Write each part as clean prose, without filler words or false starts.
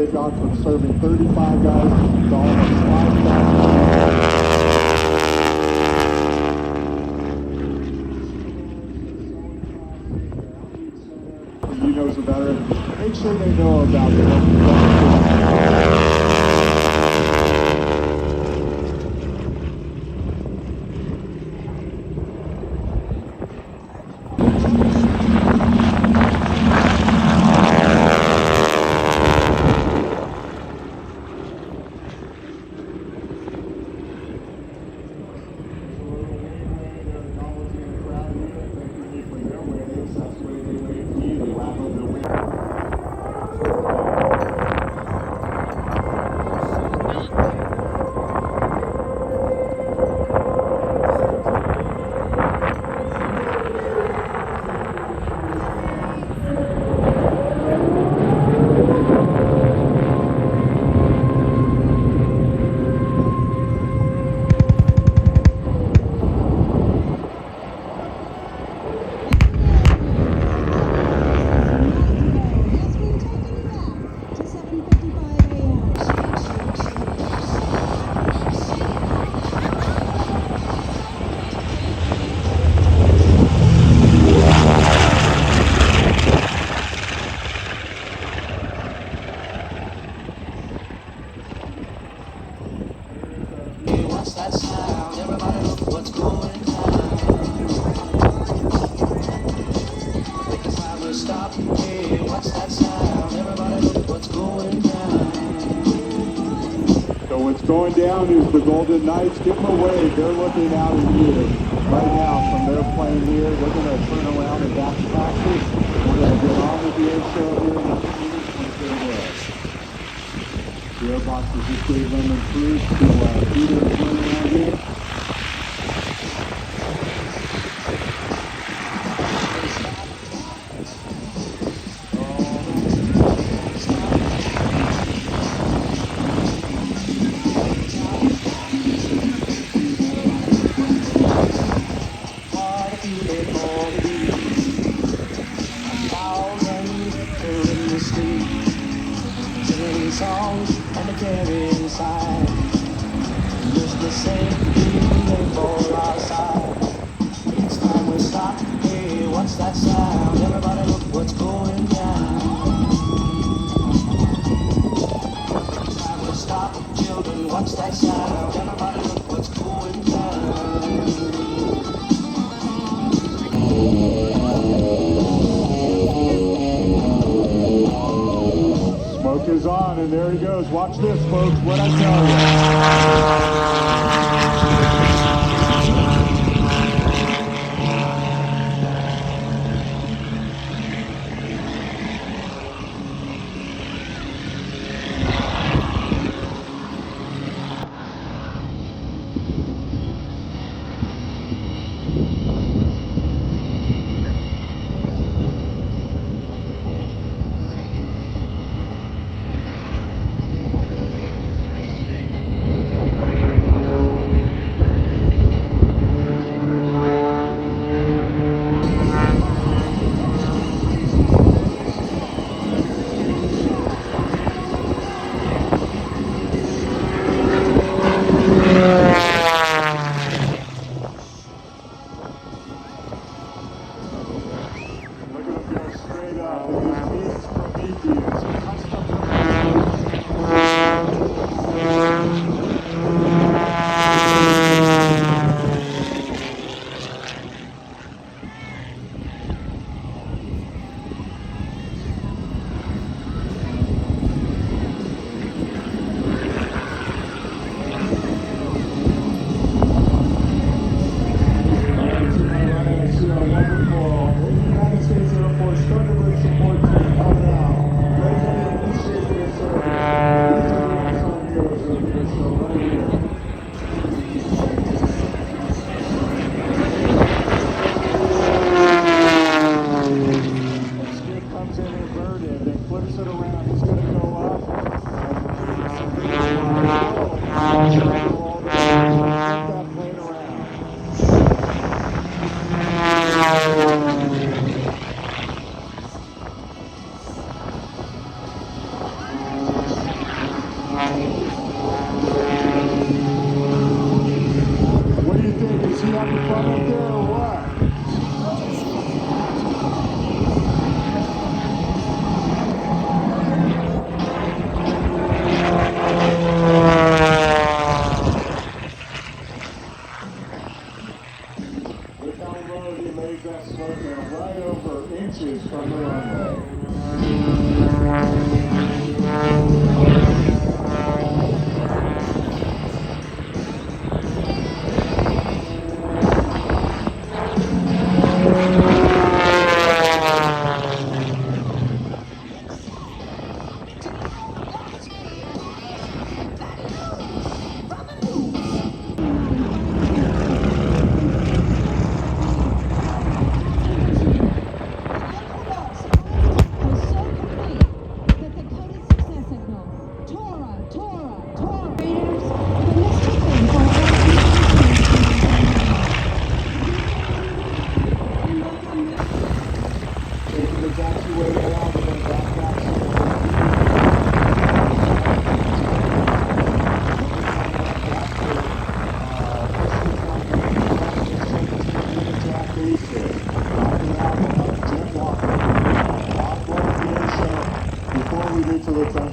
big dogs from serving 35 guys to almost 5,000. He knows a veteran. Make sure they know about the What's that sound? Everybody look what's going down. The time will stop. Hey, what's that sound? Everybody look what's going down. So what's going down is the Golden Knights. Give them a wave. They're looking out at you right now from their plane here. They're going to turn around and back to taxi. We're going to get on with the air show here in a few minutes once they're there. The airboxes just gave them a cruise to do their plane around here. Songs and the carrying sign. Just the same feeling for our side. Each time we stop, hey, what's that sound? Everybody look what's going down. Each time we stop, children, what's that sound? Everybody look what's going down. Smoke is on, and there he goes. Watch this, folks. What I tell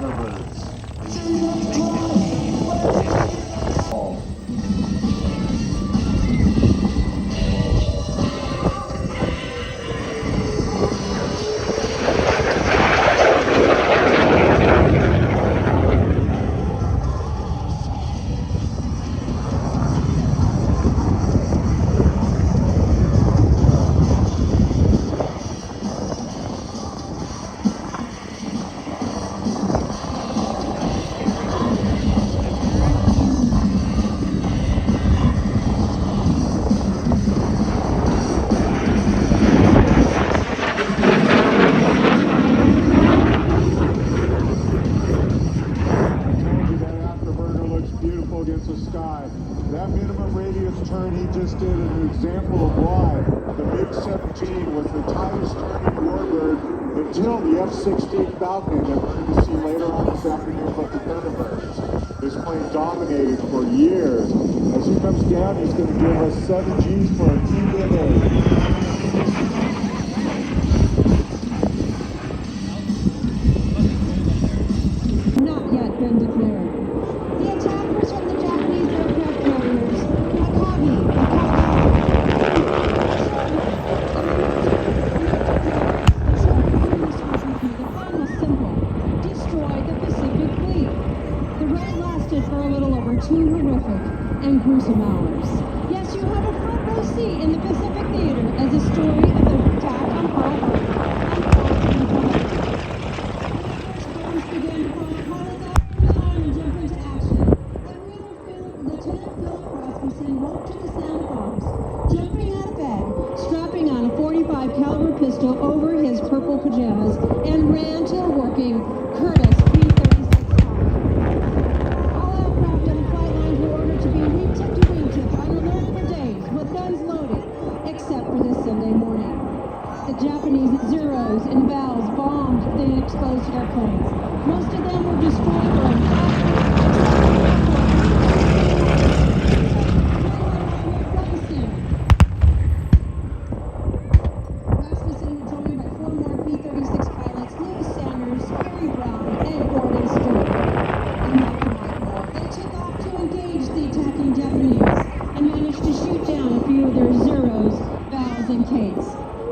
Thunderbirds. Against the sky. That minimum radius turn he just did is an example of why the MiG-17 was the tightest turning warbird until the F-16 Falcon that we're going to see later on this afternoon with the Thunderbirds. This plane dominated for years. As he comes down, he's going to give us 7 Gs for a TBA. For a little over 2 horrific and gruesome hours. Yes, you have a front row seat in the Pacific Theater as the story of the attack on Pearl Harbor unfolds. When the first bombs began to fall, pilots out from the line and jump into action. Lieutenant Philip Rasmussen woke to the sound of bombs, jumping out of bed, strapping on a .45 caliber pistol over his purple pajamas, and ran to a working Curtis the Japanese Zeros and Valves bombed the exposed airplanes. Most of them were destroyed or Rasmussen was joined by 4 more P-36 pilots, Lewis Sanders, Harry Brown, and Gordon Stewart. And Malcolm Whitemore. They took off to engage the attacking Japanese and managed to shoot down a few of their Zeros, Valves, and Kates.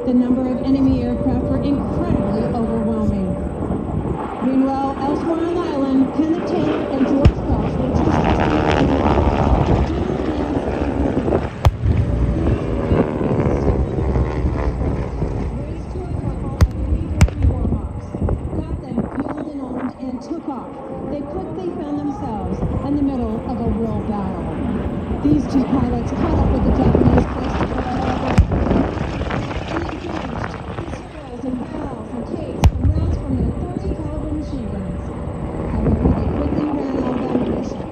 The number of enemy aircraft were incredibly overwhelming. Meanwhile, elsewhere on the island, Kenneth Taylor and George Cross were just raised to a couple of immediately warhawks, got them fueled and armed, and took off. They quickly found themselves in the middle of a real battle. These 2 pilots caught up with the Japanese close to and valves and Kates and rounds from their .30 caliber machine guns. However, they quickly ran out of ammunition.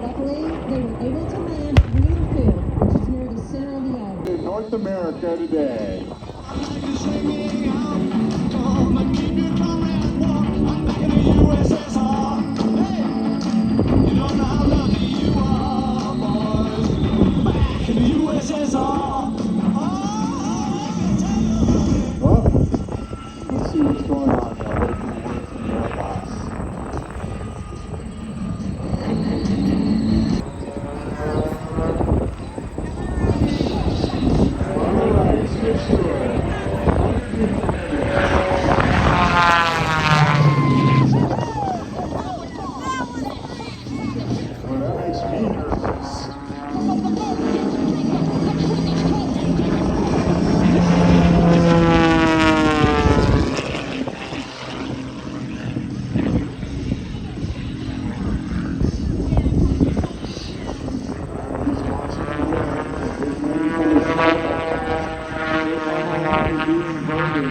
Luckily, they were able to land at Wheeler Field, which is near the center of the island. In North America today. Let's see what's going on now. What can we learn from their boss? All right, switch to it. Well, that makes me nervous.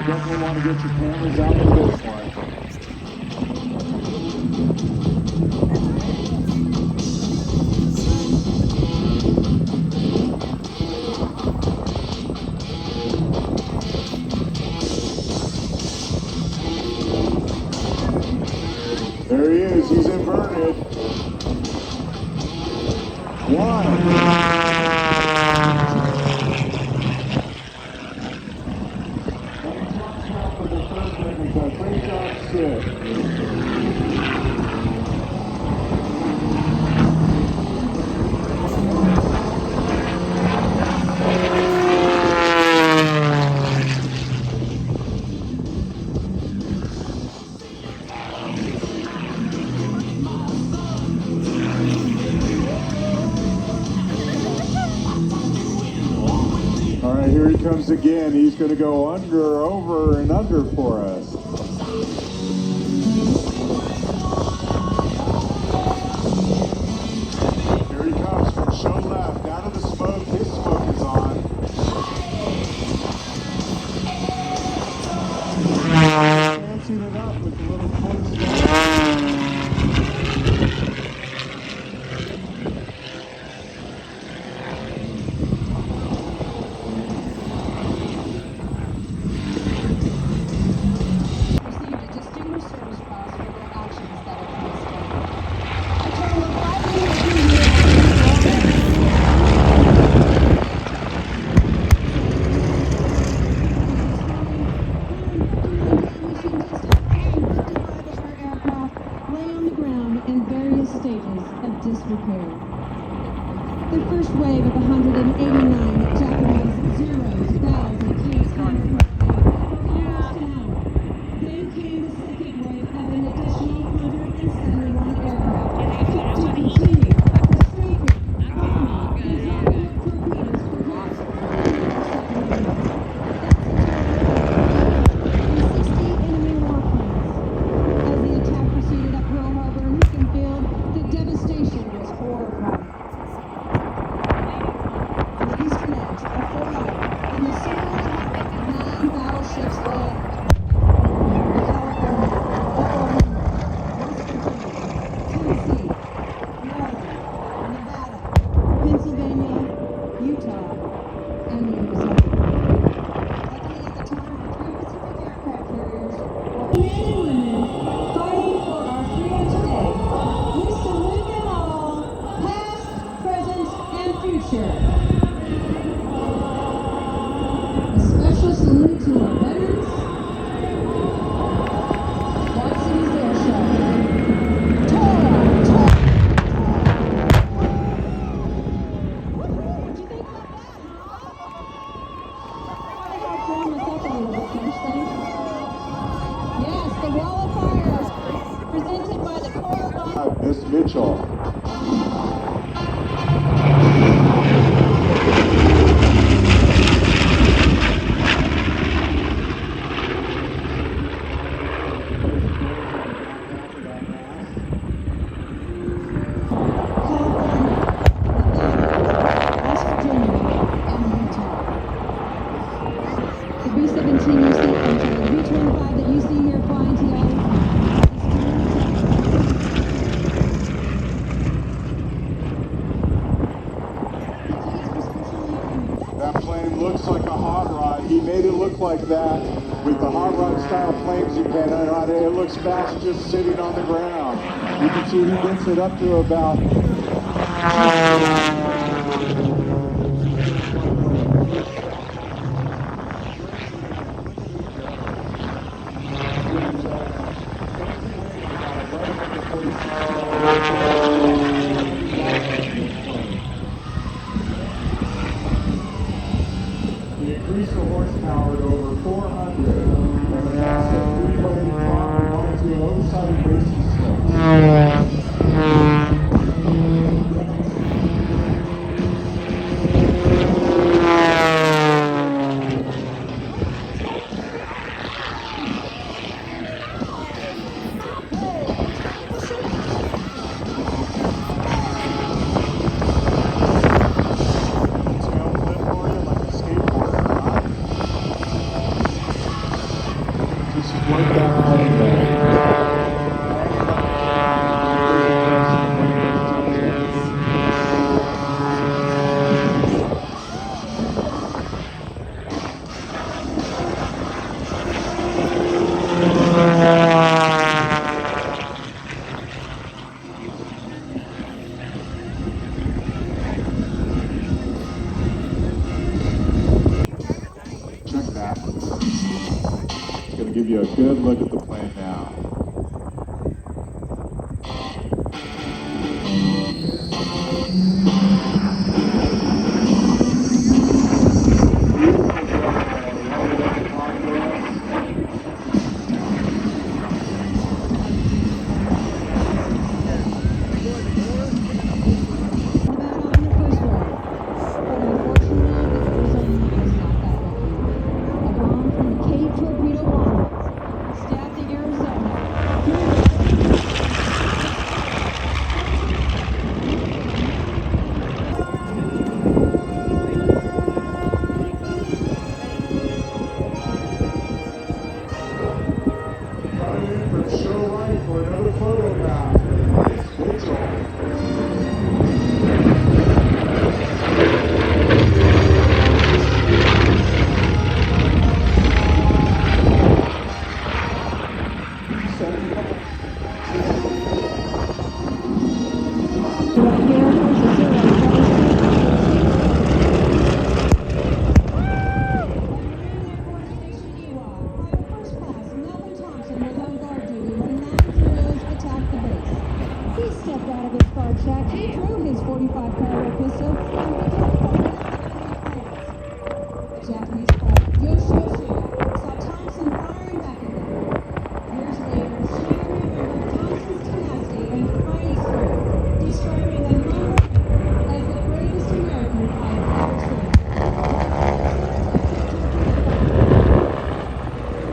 Definitely want to get your cameras out for this one. There he is. He's inverted. 1. Great job, Sid. comes again. He's going to go under, over, and under for us. Here he comes from show left. Out of the smoke. His smoke is on. Dancing it up with a little twist. Received a Distinguished Service Cross for their actions that occurred today. A total of 5 men were lay on the ground in various stages of disrepair. The first wave of 189 Japanese Zeros, Bells, and K's Hammer almost an hour. Then came the second wave of an additional 171 aircraft to continue to strengthen, bomb, and zero torpedoes for hits for the second wave. That's a total of 60 enemy warplanes. As the attack proceeded up Pearl Harbor and Houston Field, the devastation was horrifying. On the eastern edge of Fort Howard, in the center of the harbor, 9 battleships lay at California, Oklahoma, West Virginia, Tennessee, Maryland, Nevada, Pennsylvania, Utah, and Arizona. Luckily at the time, our 3 Pacific aircraft carriers were men and women fighting for our freedom today. We salute them all, past, present, and future. A special salute to our veterans. Quad Cities Airshow. Tora! Tora! What'd you think about that, huh? I had thrown myself a little bit, French, thanks. Yes, the Wall of Fire, presented by the Corps of Miss Mitchell. California, Nevada, West Virginia, and Utah. The B-17 you see, I'm sorry, the B-25 that you see here flying today That plane looks like a hot rod. He made it look like that with the hot rod style planes he painted on it. It looks fast just sitting on the ground. You can see he gets it up to about we increased the horsepower to over 400 and an asset three-blade prop onto an oversized racing slope. Tail flip for you like a skateboarder, huh? Just work that out of there. Check that. Gonna give you a good look at the plane now. Nevada on the first wave. But unfortunately, Arizona was not that way. He stepped out of his guard shack, he drew his 45 caliber pistol, and began firing at the Japanese pilot Yoshioshi saw Thompson firing back at him. Years later, she remembered Thompson's tenacity and fighting spirit, describing him as the greatest American I've ever seen.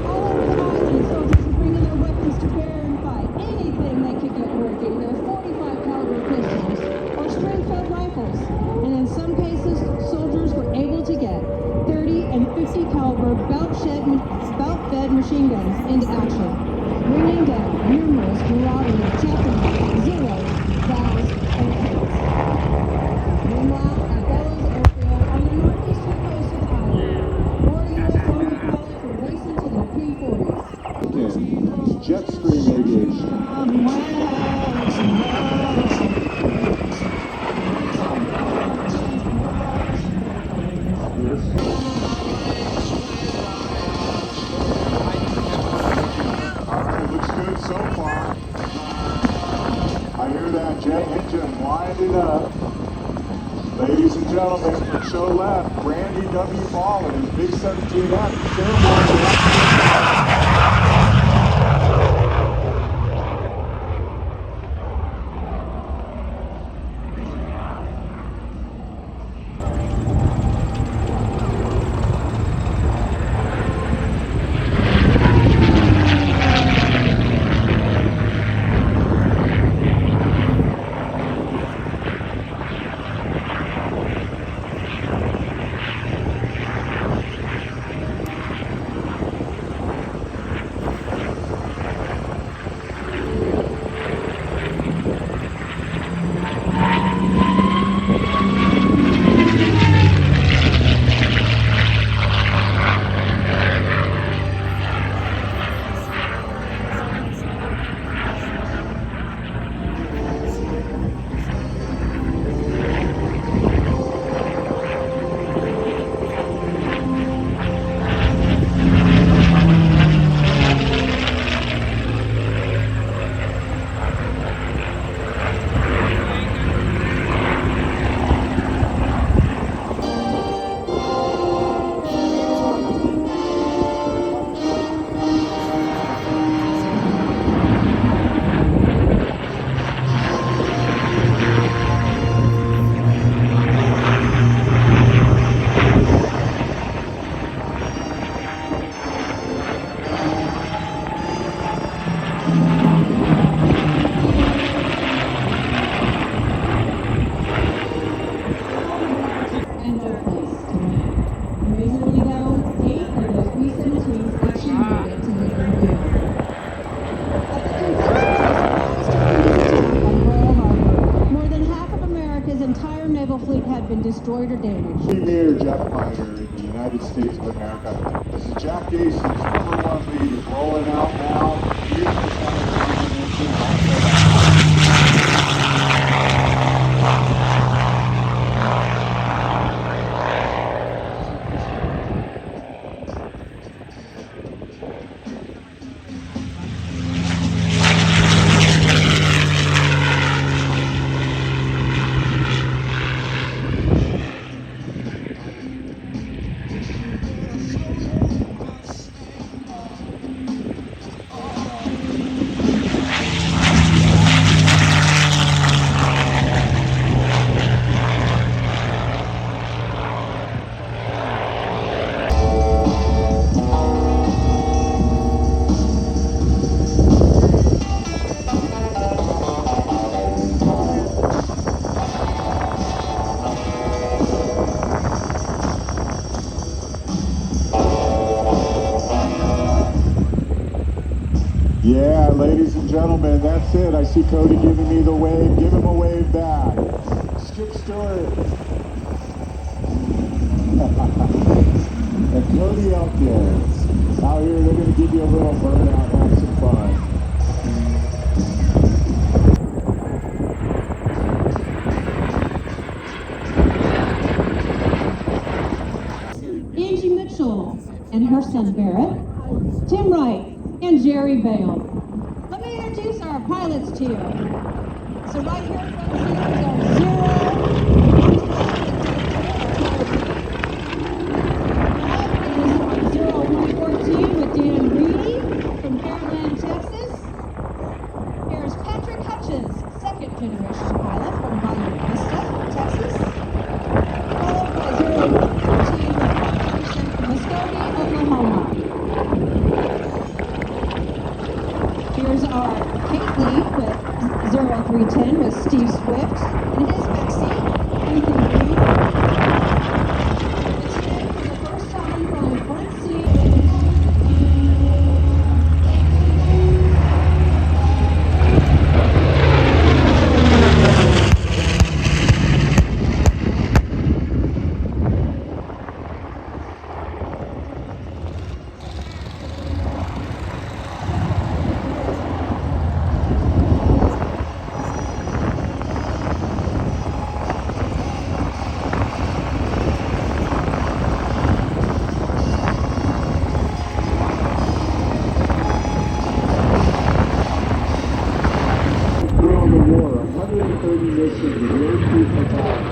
All over the island, soldiers were bringing their weapons to bear and fight. Anything they could get working, their 45 caliber pistols or spring-fed rifles. And in some cases, soldiers were able to get 30 and 50 caliber belt-fed machine guns into action, bringing down numerous marauding Japanese Zeros, Vals, and tanks. Meanwhile, at Bellows Airfield on the northeastern coast of the island, more U.S. Army pilots were racing to their P-40s. Jetstream Aviation. It looks good so far. I hear that jet engine winding up. Ladies and gentlemen, from show left, Randy W. Ball and his big 17F. Destroyed or damaged. Premier jet fighter in the United States of America. This is Jack Gacy's #1 lead is rolling out now. Here's the Yeah, ladies and gentlemen, that's it. I see Cody giving me the wave. Give him a wave back. Skip Stewart. And Cody Elkins. Out here, they're going to give you a little burnout, have some fun. Angie Mitchell and her son Barrett, Tim Wright, and Jerry Bale. Let me introduce our pilots to you. So right here in front of the seats are zero. Is 0114 with Dan Reedy from Pearland, Texas. Here's Patrick Hutchins, second generation pilot from Bayou Vista, Texas. Followed by 0113 with Mark Anderson from Muskogee, Oklahoma. Here's our Kate Lee with 0310 with Steve Swift in his backseat, Ethan Green. It's him for the first time from front seat. Throughout the war, 130 missions with very few fatalities.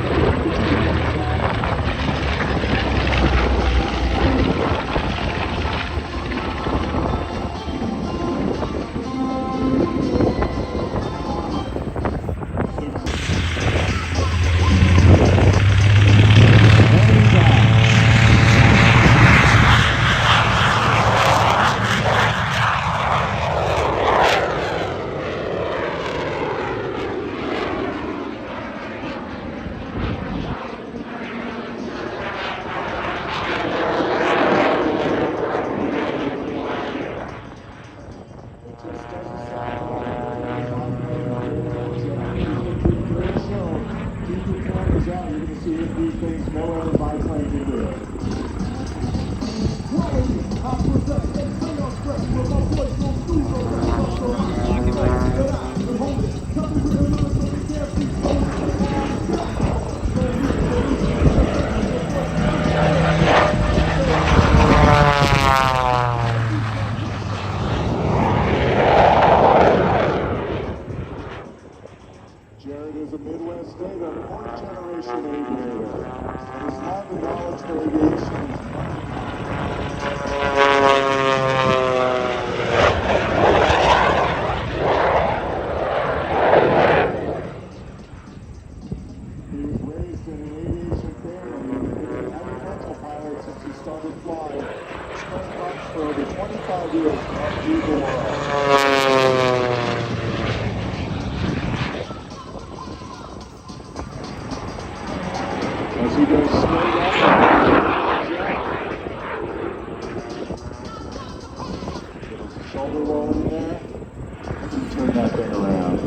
Keep your cameras out. You're going to see him do things no other biplane can do. Jared is a Midwest native, fourth generation aviator, and his love and knowledge for aviation is He was raised in an aviation family and has been an agricultural pilot since he started flying. Spent months for over 25 years through the world. As he goes straight up and shoulder roll in there. Turn that thing around.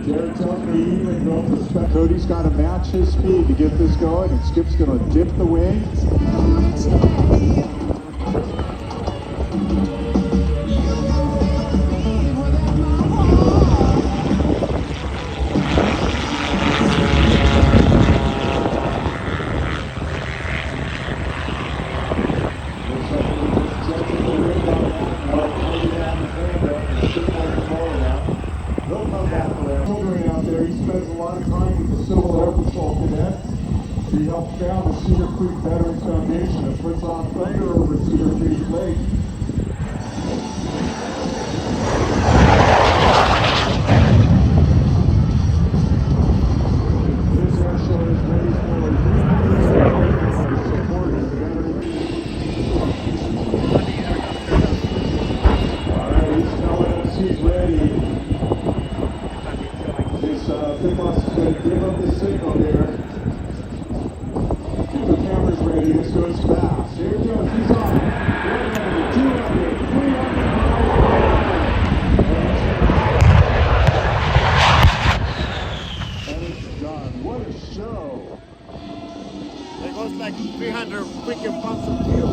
Jared tells me he even built a spec. Cody's got to match his speed to get this going, and Skip's going to dip the wings. Out there, he spends a lot of time with the Civil Air Patrol cadets. He helps found the Cedar Creek Veterans Foundation and puts on thunder over Cedar Creek Lake. This air show is raised nearly $300 to support his veterans. All right, he's telling us he's ready. Big Boss is going to give up the signal here. Get the cameras ready. This goes fast. Here he goes. He's on. 100, 200, 300 miles per hour. And it's done. What a show. It goes like 300 freaking pumps of fuel.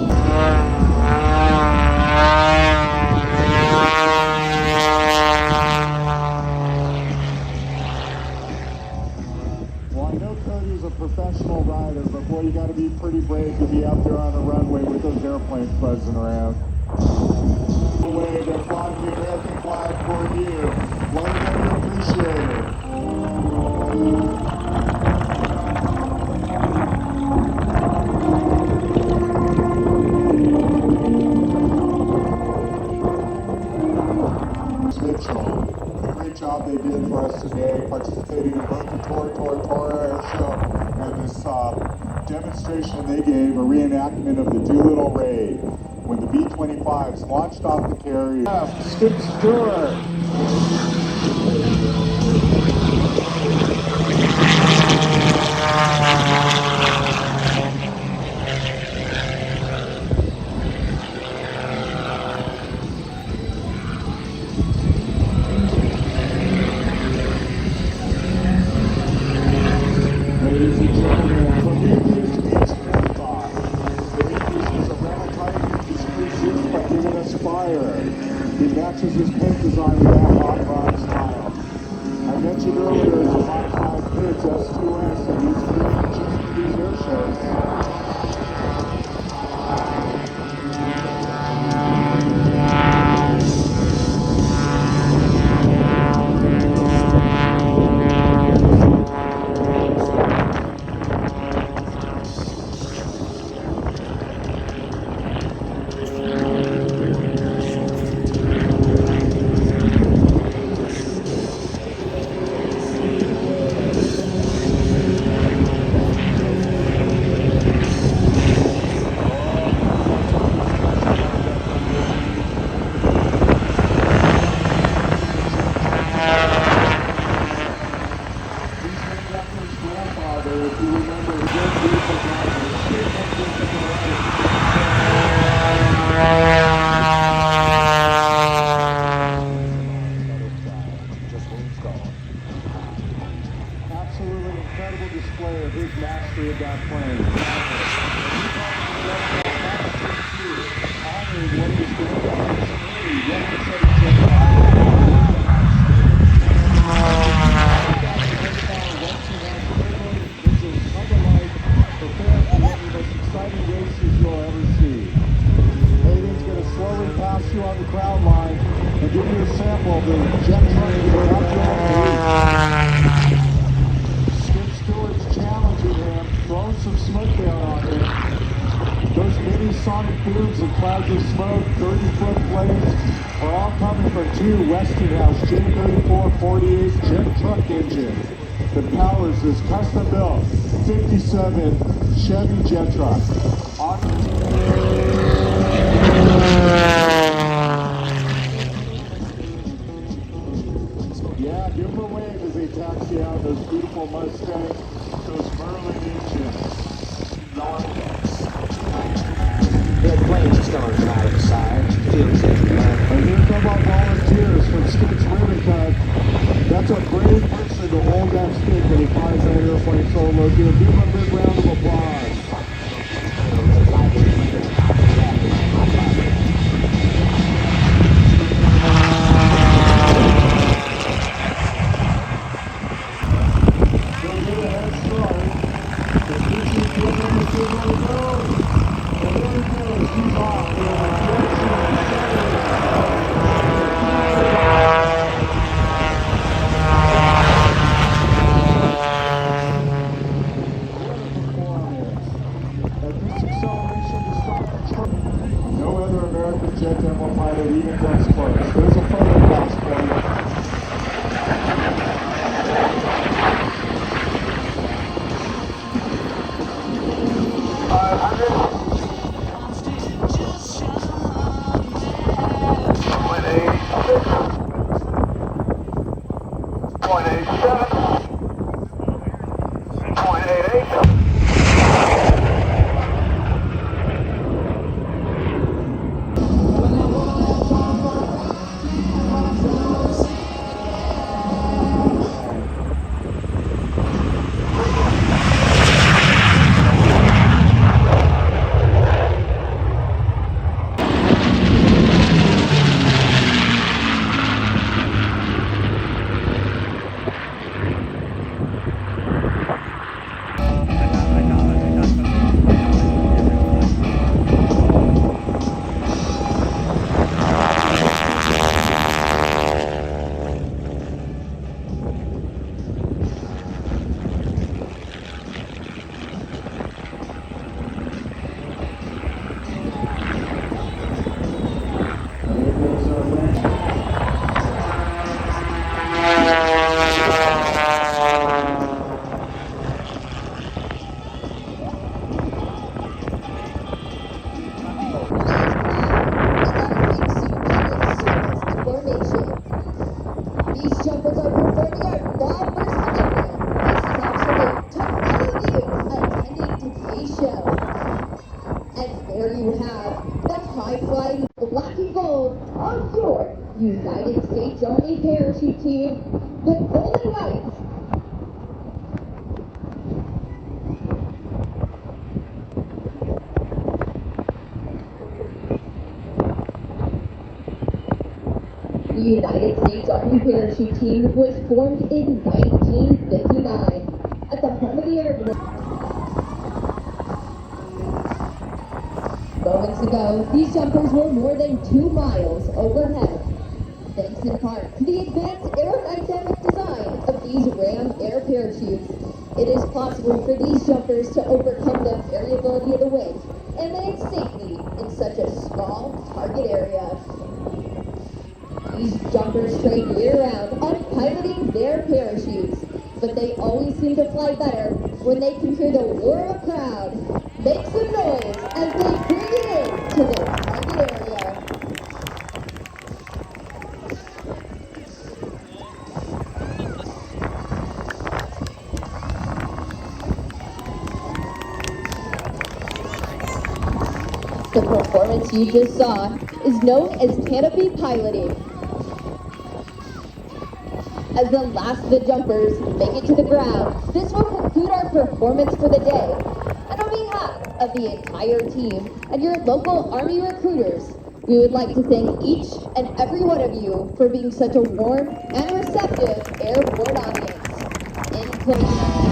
was a professional rider, but boy, you got to be pretty brave to be out there on a runway with those airplanes buzzing around. Away, they're flying the American flag for you. One of them appreciate it. Mitchell, the great job they did for us today, participating in both the Tora Air Show and this demonstration they gave, a reenactment of the Doolittle Raid, when the B-25s launched off the carrier. Skip Stewart. Ladies and gentlemen, Prometheus meets Marathon. Prometheus is a rental type. He's produced by giving us fire. He matches his paint design with that hot rod style. I mentioned earlier it's a Mach 5 Kids S2S, and he's created just for these air shows. Absolutely incredible display of his mastery of that plane. Honoring what his grandfather's early record-setting jet prepare for one of the most exciting races you'll ever see. Hayden's going to slowly pass you on the crowd line and give you a sample of the jet truck that helped you on the roof. Skip Stewart's challenging him, throwing some smoke down on him. Those mini sonic booms and clouds of smoke, 30-foot flames, are all coming from two Westinghouse J34-48 jet truck engines that powers this custom-built 57 Chevy jet truck. Yeah, give them a wave as they taxi out those beautiful Mustangs, those Merlin engines. The planes storm from out of the side. Fuel safety. And here come our volunteers from Skip's Ribbon Cut. That's a brave person to hold that stick when he flies that airplane solo. Give him a big round of applause. They'll get a head start. The species will make a good way to go. And there he goes. He's off. No other American jet demo pilot even comes close. There's a photograph for you. Lumberyard Bob versus April. This is our salute to all of you attending today's show. And there you have the high-flying black and gold offshore United States Army parachute team, the Golden Knights. The United States Army parachute team was formed in 1959 at the home of the Air Force. Moments ago, these jumpers were more than 2 miles overhead, thanks in part to the advanced aerodynamic design of these Ram air parachutes. It is possible for these jumpers to overcome the variability of the wind and land safely in such a small target area. These jumpers train year-round on piloting their parachutes, but they always seem to fly better when they can hear the roar of a crowd make some noise as they bring it in to their target area. The performance you just saw is known as canopy piloting. As the last of the jumpers make it to the ground, this will conclude our performance for the day. And on behalf of the entire team and your local Army recruiters, we would like to thank each and every one of you for being such a warm and receptive airborne audience. In closing,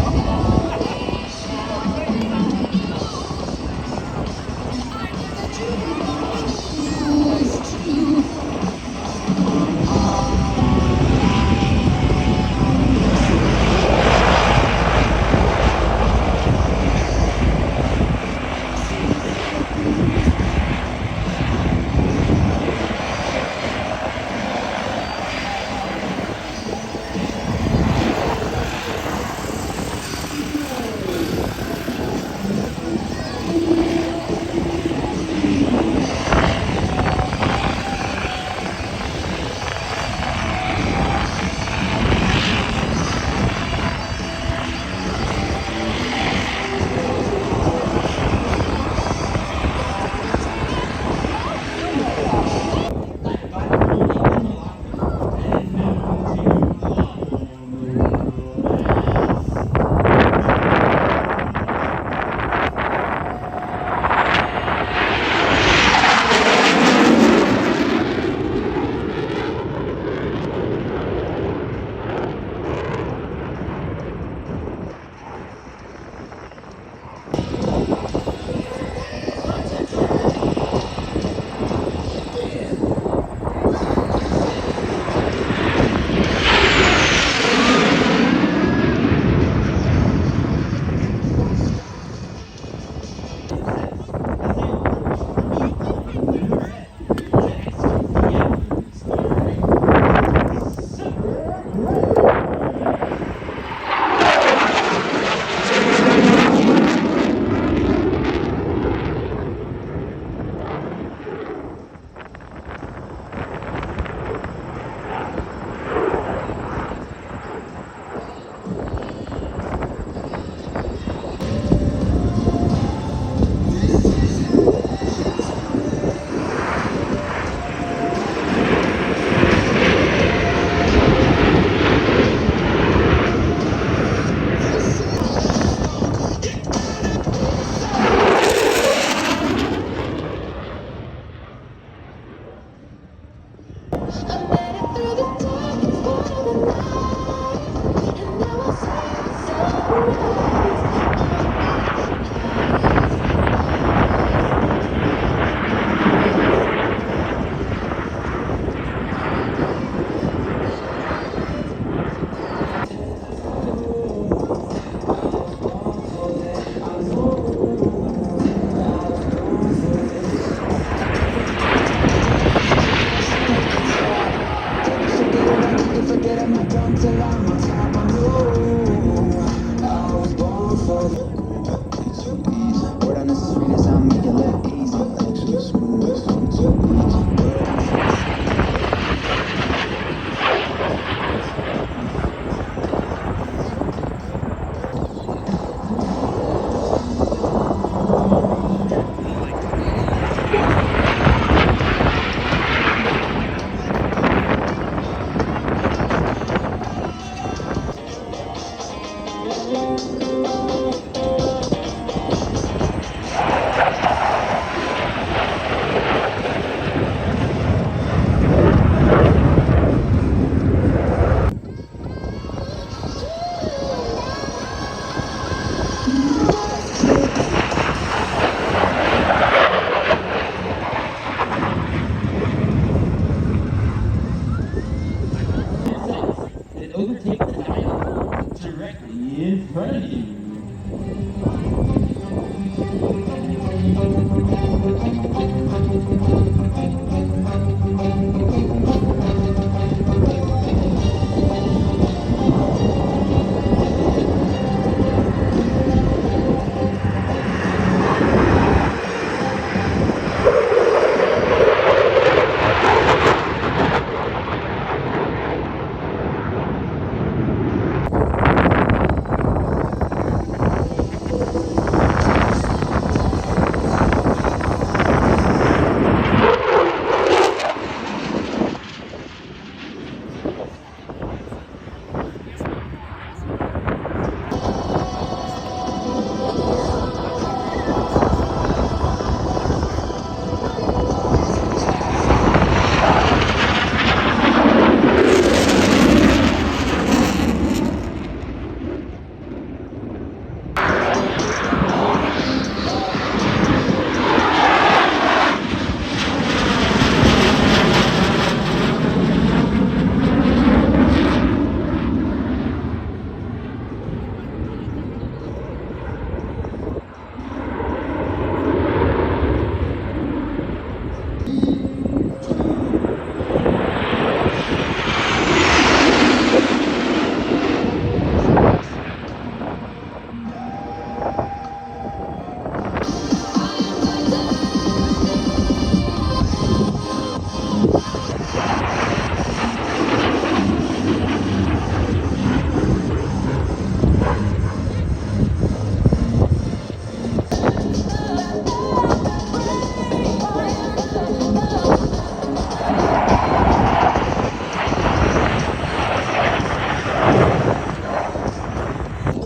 click the dial directly in front of you.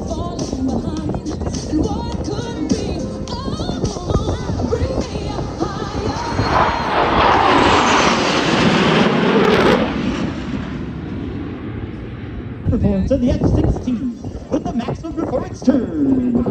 Falling behind, and what could be? Oh, bring me up higher. Performance of the F-16 with the maximum performance turn.